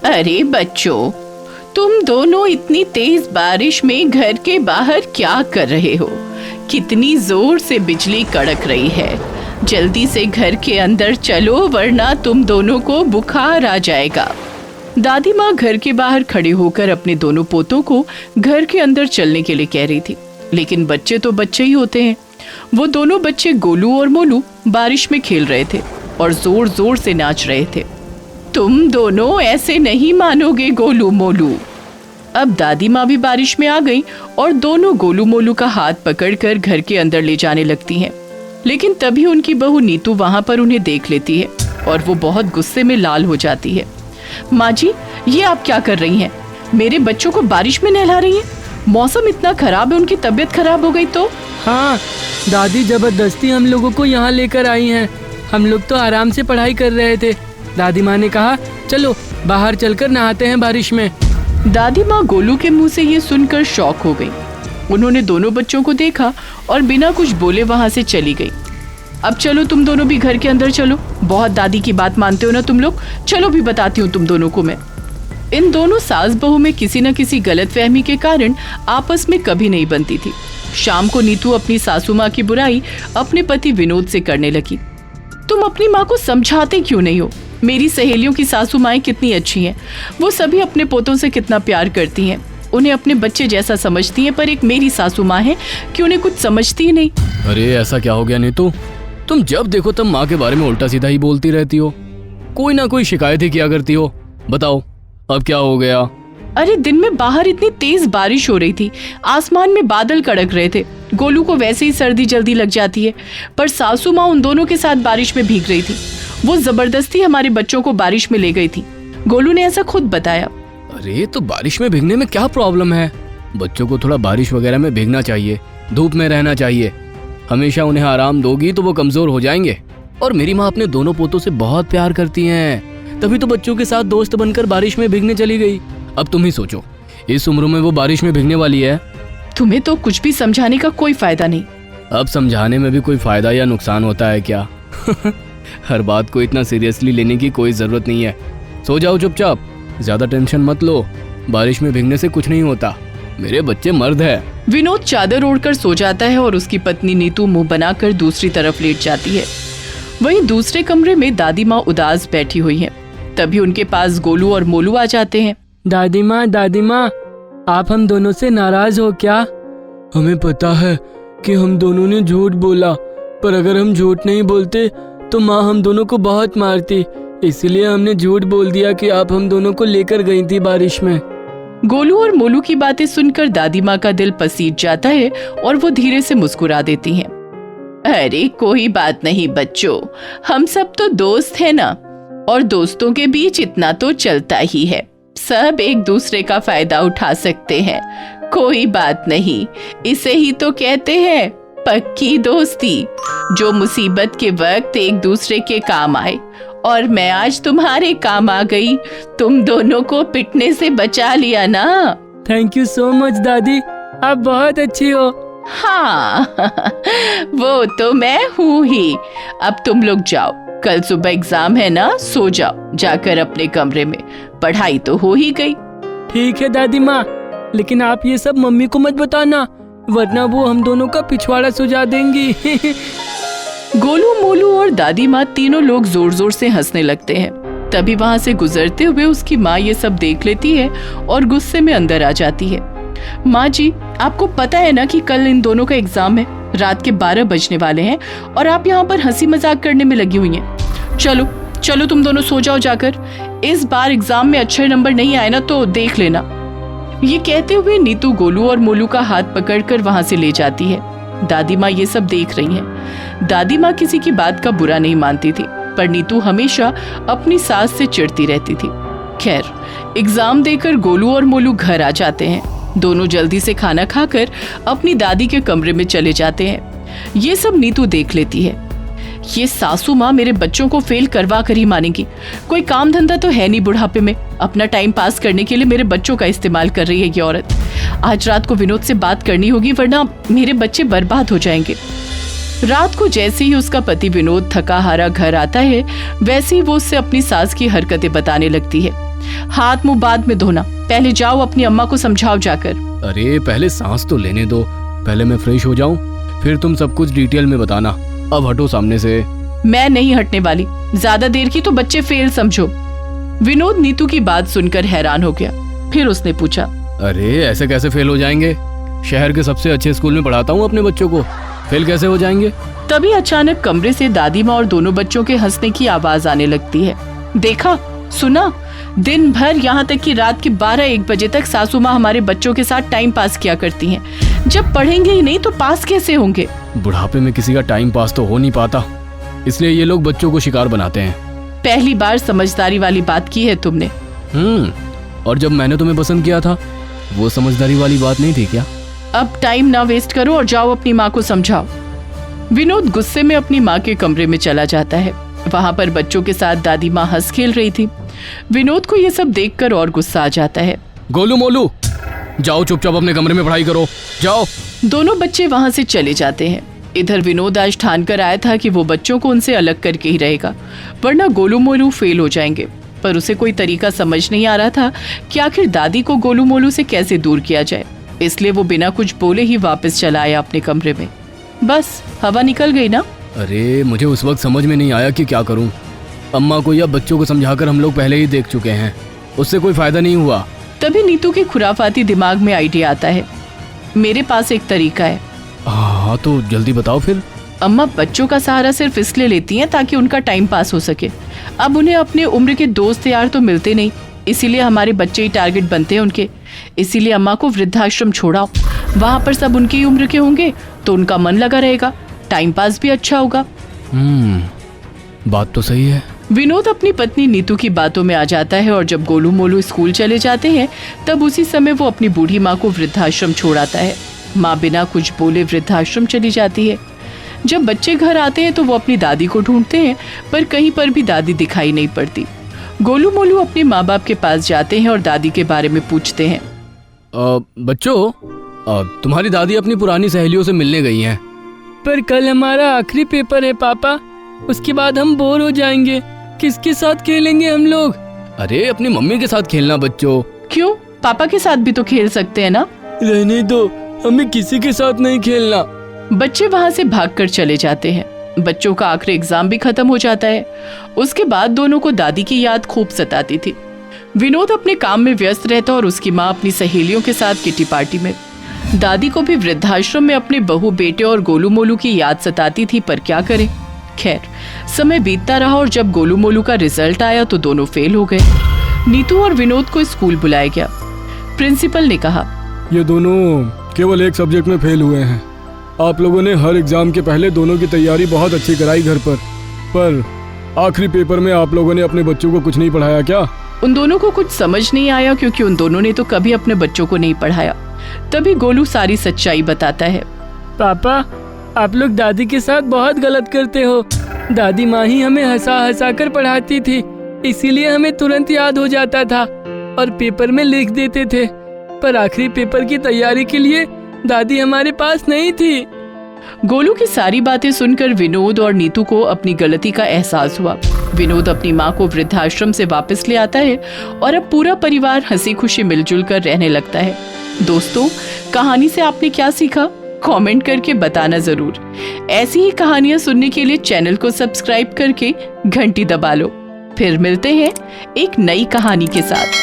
अरे बच्चों, तुम दोनों इतनी तेज बारिश में घर के बाहर क्या कर रहे हो? कितनी जोर से बिजली कड़क रही है। जल्दी से घर के अंदर चलो वरना तुम दोनों को बुखार आ जाएगा। दादी माँ घर के बाहर खड़े होकर अपने दोनों पोतों को घर के अंदर चलने के लिए कह रही थी, लेकिन बच्चे तो बच्चे ही होते हैं। वो दोनों बच्चे गोलू और मोलू बारिश में खेल रहे थे और जोर जोर से नाच रहे थे। तुम दोनों ऐसे नहीं मानोगे गोलू मोलू। अब दादी माँ भी बारिश में आ गई और दोनों गोलू मोलू का हाथ पकड़कर घर के अंदर ले जाने लगती हैं। लेकिन तभी उनकी बहू नीतू वहां पर उन्हें देख लेती है और वो बहुत गुस्से में लाल हो जाती है। माँ जी, ये आप क्या कर रही हैं? मेरे बच्चों को बारिश में नहला रही हैं? मौसम इतना खराब है, उनकी तबीयत खराब हो गई तो? हाँ दादी, जबरदस्ती हम लोगों को यहाँ लेकर आई हैं। हम लोग तो आराम से पढ़ाई कर रहे थे। दादी माँ ने कहा चलो बाहर चलकर नहाते हैं बारिश में। दादी माँ गोलू के मुंह से ये सुनकर शॉक हो गई। उन्होंने दोनों बच्चों को देखा और बिना कुछ बोले वहां से चली गई। अब चलो तुम दोनों भी घर के अंदर चलो। बहुत दादी की बात मानते हो ना तुम लोग। चलो भी बताती हूँ तुम दोनों को मैं। इन दोनों सास बहू में किसी न किसी गलतफहमी के कारण आपस में कभी नहीं बनती थी। शाम को नीतू अपनी सासू माँ की बुराई अपने पति विनोद से करने लगी। तुम अपनी माँ को समझाते क्यों नहीं हो? मेरी सहेलियों की सासू माएं कितनी अच्छी हैं। वो सभी अपने पोतों से कितना प्यार करती हैं, उन्हें अपने बच्चे जैसा समझती हैं, पर एक मेरी सासू माँ है कि उन्हें कुछ समझती ही नहीं। अरे ऐसा क्या हो गया नीतू? तुम जब देखो तब माँ के बारे में उल्टा सीधा ही बोलती रहती हो। कोई ना कोई शिकायत ही किया करती हो। बताओ अब क्या हो गया? अरे दिन में बाहर इतनी तेज बारिश हो रही थी, आसमान में बादल कड़क रहे थे। गोलू को वैसे ही सर्दी जल्दी लग जाती है, पर सासू माँ उन दोनों के साथ बारिश में भीग रही थी। वो जबरदस्ती हमारे बच्चों को बारिश में ले गई थी। गोलू ने ऐसा खुद बताया। अरे तो बारिश में भीगने में क्या प्रॉब्लम है? बच्चों को थोड़ा बारिश वगैरह में भीगना चाहिए, धूप में रहना चाहिए। हमेशा उन्हें आराम दोगी तो वो कमजोर हो जाएंगे। और मेरी माँ अपने दोनों पोतों से बहुत प्यार करती हैं, तभी तो बच्चों के साथ दोस्त बनकर बारिश में भीगने चली गई। अब तुम ही सोचो, इस उम्र में वो बारिश में भीगने वाली है। तुम्हें तो कुछ भी समझाने का कोई फायदा नहीं। अब समझाने में भी कोई फायदा या नुकसान होता है क्या? हर बात को इतना सीरियसली लेने की कोई जरूरत नहीं है। सो जाओ चुपचाप, ज्यादा टेंशन मत लो। बारिश में भीगने से कुछ नहीं होता। मेरे बच्चे मर्द है। विनोद चादर ओढ़कर सो जाता है और उसकी पत्नी नीतू मुंह बनाकर दूसरी तरफ लेट जाती है। वहीं दूसरे कमरे में दादी माँ उदास बैठी हुई है। तभी उनके पास गोलू और मोलू आ जाते हैं। दादी माँ, आप हम दोनों से नाराज हो क्या? हमें पता है कि हम दोनों ने झूठ बोला, पर अगर हम झूठ नहीं बोलते तो माँ हम दोनों को बहुत मारती। इसलिए हमने झूठ बोल दिया कि आप हम दोनों को लेकर गई थी बारिश में। गोलू और मोलू की बातें सुनकर दादी माँ का दिल पसीज जाता है और वो धीरे से मुस्कुरा देती हैं। अरे कोई बात नहीं बच्चों, हम सब तो दोस्त हैं ना, और दोस्तों के बीच इतना तो चलता ही है। सब एक दूसरे का फायदा उठा सकते हैं। कोई बात नहीं, इसे ही तो कहते हैं पक्की दोस्ती, जो मुसीबत के वक्त एक दूसरे के काम आए। और मैं आज तुम्हारे काम आ गई, तुम दोनों को पिटने से बचा लिया ना। थैंक यू सो मच दादी, आप बहुत अच्छी हो। हाँ वो तो मैं हूँ ही। अब तुम लोग जाओ, कल सुबह एग्जाम है ना, सो जाओ जाकर अपने कमरे में। पढ़ाई तो हो ही गई। ठीक है दादी माँ, लेकिन आप ये सब मम्मी को मत बताना, वरना वो हम दोनों का पिछवाड़ा सुझा देंगी। गोलू, मोलू और दादी माँ तीनों लोग जोर जोर से हंसने लगते हैं। तभी वहाँ से गुजरते हुए उसकी माँ ये सब देख लेती है और गुस्से में अंदर आ जाती है। माँ जी, आपको पता है ना कि कल इन दोनों का एग्जाम है, रात के 12 बजने वाले हैं और आप यहाँ पर हंसी मजाक करने में लगी हुई हैं। चलो चलो तुम दोनों सो जाओ जाकर। इस बार एग्जाम में अच्छे नंबर नहीं आए ना तो देख लेना। ये कहते हुए नीतू गोलू और मोलू का हाथ पकड़कर वहां से ले जाती है। दादी माँ ये सब देख रही हैं। दादी माँ किसी की बात का बुरा नहीं मानती थी, पर नीतू हमेशा अपनी सास से चिढ़ती रहती थी। खैर, एग्जाम देकर गोलू और मोलू घर आ जाते हैं। दोनों जल्दी से खाना खाकर अपनी दादी के कमरे में चले जाते हैं। ये सब नीतू देख लेती है। ये सासू माँ मेरे बच्चों को फेल करवा कर ही मानेगी। कोई काम धंधा तो है नहीं बुढ़ापे में, अपना टाइम पास करने के लिए मेरे बच्चों का इस्तेमाल कर रही है ये औरत। आज रात को विनोद से बात करनी होगी, वरना मेरे बच्चे बर्बाद हो जाएंगे। रात को जैसे ही उसका पति विनोद थका हारा घर आता है, वैसे ही वो उससे अपनी सास की हरकतें बताने लगती है। हाथ मुंह बाद में धोना, पहले जाओ अपनी अम्मा को समझाओ जाकर। अरे पहले सांस तो लेने दो, पहले मैं फ्रेश हो जाऊं, फिर तुम सब कुछ डिटेल में बताना। अब हटो सामने से। मैं नहीं हटने वाली, ज्यादा देर की तो बच्चे फेल समझो। विनोद नीतू की बात सुनकर हैरान हो गया। फिर उसने पूछा, अरे ऐसे कैसे फेल हो जाएंगे? शहर के सबसे अच्छे स्कूल में पढ़ाता हूँ अपने बच्चों को, फेल कैसे हो जाएंगे? तभी अचानक कमरे से दादी माँ और दोनों बच्चों के हंसने की आवाज आने लगती है। देखा, सुना, दिन भर यहाँ तक कि रात के 12-1 बजे तक सासू माँ हमारे बच्चों के साथ टाइम पास किया करती हैं। जब पढ़ेंगे ही नहीं तो पास कैसे होंगे? बुढ़ापे में किसी का टाइम पास तो हो नहीं पाता, इसलिए ये लोग बच्चों को शिकार बनाते हैं। पहली बार समझदारी वाली बात की है तुमने। और जब मैंने तुम्हें पसंद किया था वो समझदारी वाली बात नहीं थी क्या? अब टाइम ना वेस्ट करो और जाओ अपनी माँ को समझाओ। विनोद गुस्से में अपनी माँ के कमरे में चला जाता है। वहाँ पर बच्चों के साथ दादी माँ हंस खेल रही थी। विनोद को ये सब देखकर और गुस्सा आ जाता है। गोलू मोलू, जाओ चुपचाप अपने कमरे में पढ़ाई करो, जाओ। दोनों बच्चे वहाँ से चले जाते हैं। इधर विनोद आज ठान कर आया था कि वो बच्चों को उनसे अलग करके ही रहेगा, वरना गोलू मोलू फेल हो जाएंगे। पर उसे कोई तरीका समझ नहीं आ रहा था कि आखिर दादी को गोलू मोलू से कैसे दूर किया जाए। इसलिए वो बिना कुछ बोले ही वापस चला आया अपने कमरे में। बस हवा निकल गई ना। अरे मुझे उस वक्त समझ में नहीं आया कि क्या करूं। अम्मा को या बच्चों को समझाकर हम लोग पहले ही देख चुके हैं, उससे कोई फायदा नहीं हुआ। तभी नीतू के खुराफाती दिमाग में आइडिया आता है। मेरे पास एक तरीका है। हाँ तो जल्दी बताओ फिर। अम्मा बच्चों का सहारा सिर्फ इसलिए लेती हैं ताकि उनका टाइम पास हो सके। अब उन्हें अपने उम्र के दोस्त यार तो मिलते नहीं, इसीलिए हमारे बच्चे ही टारगेट बनते हैं उनके। इसीलिए अम्मा को वृद्धाश्रम छोड़ाओ, वहाँ पर सब उनकी ही उम्र के होंगे तो उनका मन लगा रहेगा, टाइम पास भी अच्छा होगा। बात तो सही है। विनोद अपनी पत्नी नीतू की बातों में आ जाता है और जब गोलू मोलू स्कूल चले जाते हैं तब उसी समय वो अपनी बूढ़ी माँ को वृद्धाश्रम छोड़ आता है। माँ बिना कुछ बोले वृद्धाश्रम चली जाती है। जब बच्चे घर आते हैं तो वो अपनी दादी को ढूंढते हैं, पर कहीं पर भी दादी दिखाई नहीं पड़ती। गोलू मोलू अपने माँ बाप के पास जाते हैं और दादी के बारे में पूछते हैं। बच्चों, तुम्हारी दादी अपनी पुरानी सहेलियों से मिलने गई हैं। पर कल हमारा आखिरी पेपर है पापा, उसके बाद हम बोर हो जाएंगे, किसके साथ खेलेंगे हम लोग? अरे अपनी मम्मी के साथ खेलना बच्चों। क्यों, पापा के साथ भी तो खेल सकते हैं ना। रहने दो, हमें किसी के साथ नहीं खेलना। बच्चे वहाँ से भागकर चले जाते हैं। बच्चों का आखिरी एग्जाम भी खत्म हो जाता है। उसके बाद दोनों को दादी की याद खूब सताती थी। विनोद अपने काम में व्यस्त रहता और उसकी माँ अपनी सहेलियों के साथ किटी पार्टी में। दादी को भी वृद्धाश्रम में अपने बहू बेटे और गोलू मोलू की याद सताती थी, पर क्या करें। खैर, समय बीतता रहा और जब गोलू मोलू का रिजल्ट आया तो दोनों फेल हो गए। नीतू और विनोद को स्कूल बुलाया गया। प्रिंसिपल ने कहा, ये दोनों केवल एक सब्जेक्ट में फेल हुए हैं। आप लोगों ने हर एग्जाम के पहले दोनों की तैयारी बहुत अच्छी कराई घर पर आखिरी पेपर में आप लोगों ने अपने बच्चों को कुछ नहीं पढ़ाया क्या? उन दोनों को कुछ समझ नहीं आया क्योंकि उन दोनों ने तो कभी अपने बच्चों को नहीं पढ़ाया। तभी गोलू सारी सच्चाई बताता है। पापा, आप लोग दादी के साथ बहुत गलत करते हो। दादी माँ ही हमें हंसा हंसा कर पढ़ाती थी, इसीलिए हमें तुरंत याद हो जाता था और पेपर में लिख देते थे। पर आखिरी पेपर की तैयारी के लिए दादी हमारे पास नहीं थी। गोलू की सारी बातें सुनकर विनोद और नीतू को अपनी गलती का एहसास हुआ। विनोद अपनी माँ को वृद्धाश्रम से वापस ले आता है और अब पूरा परिवार हंसी खुशी मिलजुल कर रहने लगता है। दोस्तों, कहानी से आपने क्या सीखा? कमेंट करके बताना जरूर। ऐसी ही कहानियां सुनने के लिए चैनल को सब्सक्राइब करके घंटी दबा लो। फिर मिलते हैं एक नई कहानी के साथ।